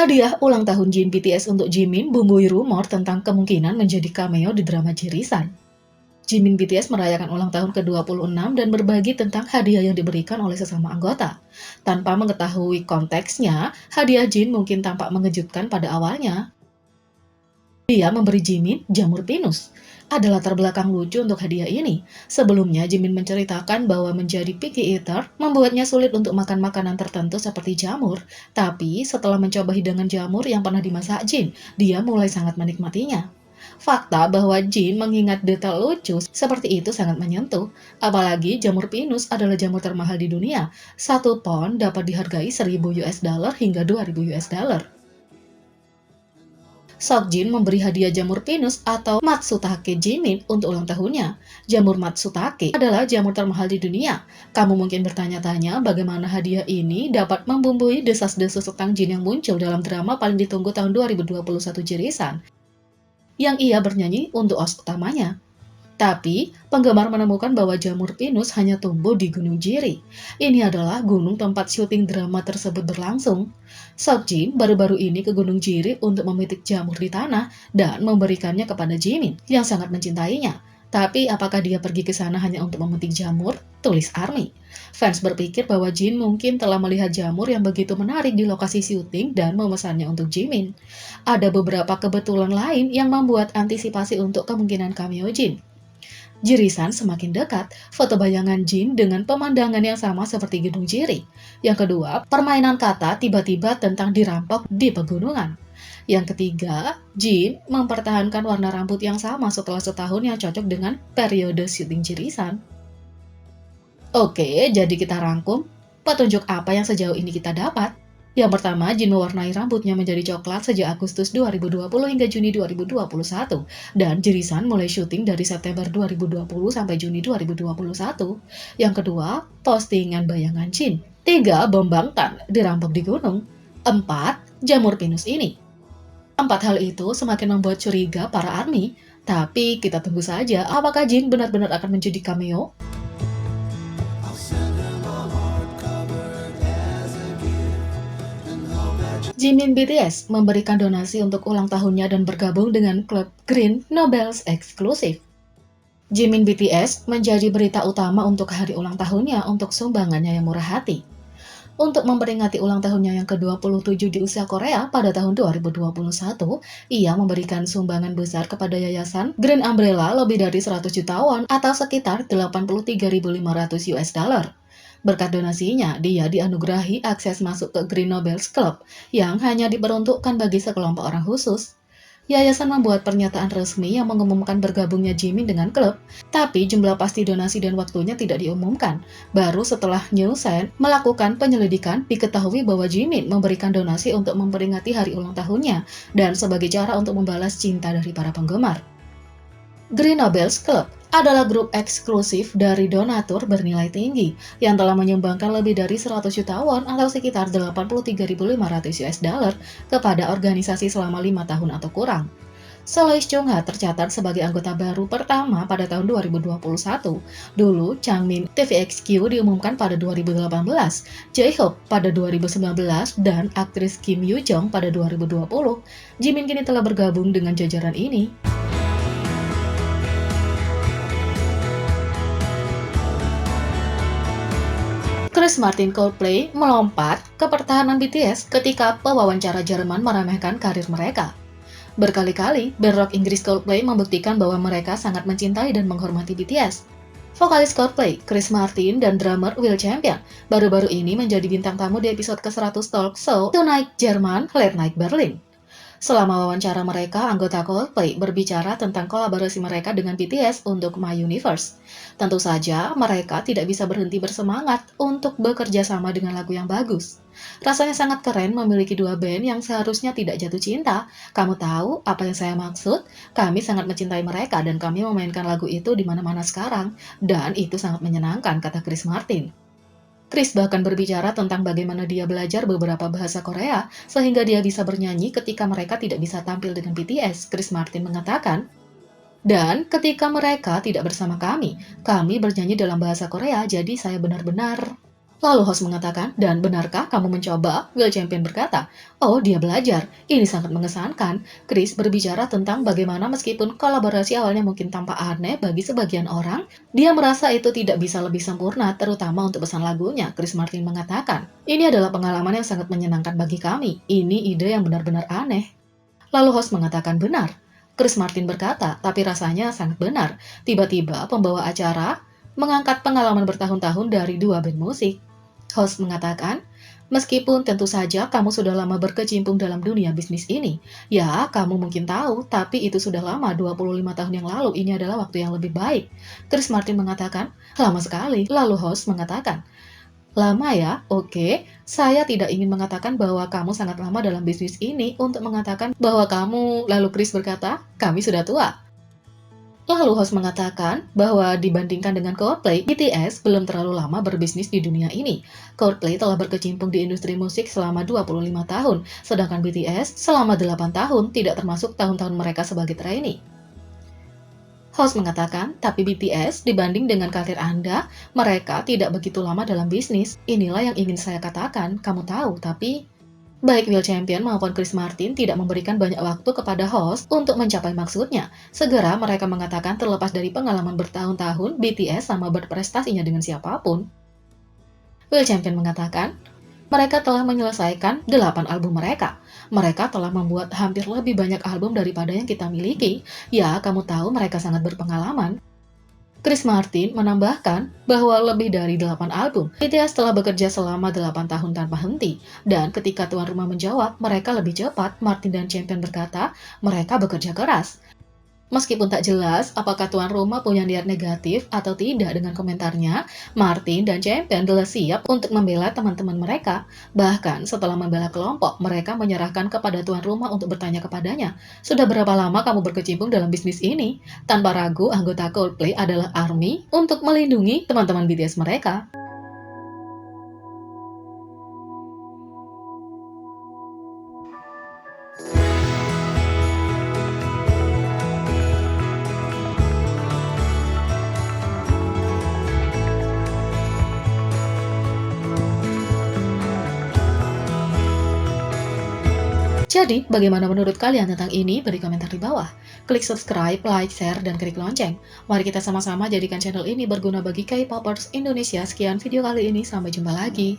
Hadiah ulang tahun Jin BTS untuk Jimin bumbui rumor tentang kemungkinan menjadi cameo di drama Jirisan. Jimin BTS merayakan ulang tahun ke-26 dan berbagi tentang hadiah yang diberikan oleh sesama anggota. Tanpa mengetahui konteksnya, hadiah Jin mungkin tampak mengejutkan pada awalnya. Dia memberi Jimin jamur pinus. Ada latar belakang lucu untuk hadiah ini. Sebelumnya, Jimin menceritakan bahwa menjadi picky eater membuatnya sulit untuk makan makanan tertentu seperti jamur. Tapi, setelah mencoba hidangan jamur yang pernah dimasak Jin, dia mulai sangat menikmatinya. Fakta bahwa Jin mengingat detail lucu seperti itu sangat menyentuh. Apalagi jamur pinus adalah jamur termahal di dunia. 1 pon dapat dihargai 1.000 US dollar hingga 2.000 US dollar. Seokjin memberi hadiah jamur pinus atau Matsutake Jimin untuk ulang tahunnya. Jamur Matsutake adalah jamur termahal di dunia. Kamu mungkin bertanya-tanya bagaimana hadiah ini dapat membumbui desas-desus tentang Jin yang muncul dalam drama paling ditunggu tahun 2021 Jirisan, yang ia bernyanyi untuk OST utamanya. Tapi, penggemar menemukan bahwa jamur pinus hanya tumbuh di Gunung Jiri. Ini adalah gunung tempat syuting drama tersebut berlangsung. Seokjin baru-baru ini ke Gunung Jiri untuk memetik jamur di tanah dan memberikannya kepada Jimin yang sangat mencintainya. Tapi apakah dia pergi ke sana hanya untuk memetik jamur? Tulis ARMY. Fans berpikir bahwa Jin mungkin telah melihat jamur yang begitu menarik di lokasi syuting dan memesannya untuk Jimin. Ada beberapa kebetulan lain yang membuat antisipasi untuk kemungkinan cameo Jin. Jirisan semakin dekat, foto bayangan Jin dengan pemandangan yang sama seperti Gunung Jiri. Yang kedua, permainan kata tiba-tiba tentang dirampok di pegunungan. Yang ketiga, Jin mempertahankan warna rambut yang sama setelah setahun yang cocok dengan periode syuting Jirisan. Oke, jadi kita rangkum, petunjuk apa yang sejauh ini kita dapat? Yang pertama, Jin mewarnai rambutnya menjadi coklat sejak Agustus 2020 hingga Juni 2021, dan Jirisan mulai syuting dari September 2020 sampai Juni 2021. Yang kedua, postingan bayangan Jin. 3. Bom Bangtan dirampok di gunung. 4. Jamur pinus ini. 4 hal itu semakin membuat curiga para ARMY, tapi kita tunggu saja apakah Jin benar-benar akan menjadi cameo. Jimin BTS memberikan donasi untuk ulang tahunnya dan bergabung dengan klub Green Nobels eksklusif. Jimin BTS menjadi berita utama untuk hari ulang tahunnya untuk sumbangannya yang murah hati. Untuk memperingati ulang tahunnya yang ke-27 di usia Korea pada tahun 2021, ia memberikan sumbangan besar kepada yayasan Green Umbrella lebih dari 100 juta won atau sekitar 83.500 US dollar. Berkat donasinya, dia dianugerahi akses masuk ke Green Nobels Club yang hanya diperuntukkan bagi sekelompok orang khusus. Yayasan membuat pernyataan resmi yang mengumumkan bergabungnya Jimin dengan klub, tapi jumlah pasti donasi dan waktunya tidak diumumkan. Baru setelah Newsen melakukan penyelidikan, diketahui bahwa Jimin memberikan donasi untuk memperingati hari ulang tahunnya dan sebagai cara untuk membalas cinta dari para penggemar. Green Nobels Club adalah grup eksklusif dari donatur bernilai tinggi yang telah menyumbangkan lebih dari 100 juta won atau sekitar 83.500 US dollar kepada organisasi selama 5 tahun atau kurang. Solois Chung-ha tercatat sebagai anggota baru pertama pada tahun 2021. Dulu, Changmin TVXQ diumumkan pada 2018, J-Hope pada 2019, dan aktris Kim Yoo-jung pada 2020. Jimin kini telah bergabung dengan jajaran ini. Chris Martin Coldplay melompat ke pertahanan BTS ketika pewawancara Jerman meremehkan karir mereka. Berkali-kali, band rock Inggris Coldplay membuktikan bahwa mereka sangat mencintai dan menghormati BTS. Vokalis Coldplay, Chris Martin, dan drummer Will Champion baru-baru ini menjadi bintang tamu di episode ke-100 talk show Tonight German Late Night Berlin. Selama wawancara mereka, anggota Coldplay berbicara tentang kolaborasi mereka dengan BTS untuk My Universe. Tentu saja, mereka tidak bisa berhenti bersemangat untuk bekerja sama dengan lagu yang bagus. Rasanya sangat keren memiliki dua band yang seharusnya tidak jatuh cinta. Kamu tahu apa yang saya maksud? Kami sangat mencintai mereka dan kami memainkan lagu itu di mana-mana sekarang. Dan itu sangat menyenangkan, kata Chris Martin. Chris bahkan berbicara tentang bagaimana dia belajar beberapa bahasa Korea sehingga dia bisa bernyanyi ketika mereka tidak bisa tampil dengan BTS. Chris Martin mengatakan, dan ketika mereka tidak bersama kami bernyanyi dalam bahasa Korea, jadi saya benar-benar... Lalu host mengatakan, dan benarkah kamu mencoba? Will Champion berkata, oh dia belajar, ini sangat mengesankan. Chris berbicara tentang bagaimana meskipun kolaborasi awalnya mungkin tampak aneh bagi sebagian orang, dia merasa itu tidak bisa lebih sempurna, terutama untuk pesan lagunya. Chris Martin mengatakan, ini adalah pengalaman yang sangat menyenangkan bagi kami, ini ide yang benar-benar aneh. Lalu host mengatakan benar. Chris Martin berkata, tapi rasanya sangat benar. Tiba-tiba pembawa acara mengangkat pengalaman bertahun-tahun dari dua band musik. Host mengatakan, meskipun tentu saja kamu sudah lama berkecimpung dalam dunia bisnis ini, ya kamu mungkin tahu, tapi itu sudah lama, 25 tahun yang lalu, ini adalah waktu yang lebih baik. Chris Martin mengatakan, lama sekali. Lalu host mengatakan, lama ya? Oke, saya tidak ingin mengatakan bahwa kamu sangat lama dalam bisnis ini untuk mengatakan bahwa kamu, lalu Chris berkata, kami sudah tua. Lalu host mengatakan bahwa dibandingkan dengan Coldplay, BTS belum terlalu lama berbisnis di dunia ini. Coldplay telah berkecimpung di industri musik selama 25 tahun, sedangkan BTS selama 8 tahun, tidak termasuk tahun-tahun mereka sebagai trainee. Host mengatakan, tapi BTS dibanding dengan karir Anda, mereka tidak begitu lama dalam bisnis. Inilah yang ingin saya katakan, kamu tahu, tapi baik Will Champion maupun Chris Martin tidak memberikan banyak waktu kepada host untuk mencapai maksudnya. Segera mereka mengatakan terlepas dari pengalaman bertahun-tahun, BTS sama berprestasinya dengan siapapun. Will Champion mengatakan, mereka telah menyelesaikan 8 album mereka. Mereka telah membuat hampir lebih banyak album daripada yang kita miliki. Ya, kamu tahu mereka sangat berpengalaman. Chris Martin menambahkan bahwa lebih dari 8 album, BTS telah bekerja selama 8 tahun tanpa henti. Dan ketika tuan rumah menjawab, mereka lebih cepat, Martin dan Champion berkata, mereka bekerja keras. Meskipun tak jelas apakah tuan rumah punya niat negatif atau tidak dengan komentarnya, Martin dan Champion telah siap untuk membela teman-teman mereka. Bahkan setelah membela kelompok, mereka menyerahkan kepada tuan rumah untuk bertanya kepadanya, sudah berapa lama kamu berkecimpung dalam bisnis ini? Tanpa ragu, anggota Coldplay adalah ARMY untuk melindungi teman-teman BTS mereka. Jadi, bagaimana menurut kalian tentang ini? Beri komentar di bawah. Klik subscribe, like, share, dan klik lonceng. Mari kita sama-sama jadikan channel ini berguna bagi K-popers Indonesia. Sekian video kali ini, sampai jumpa lagi.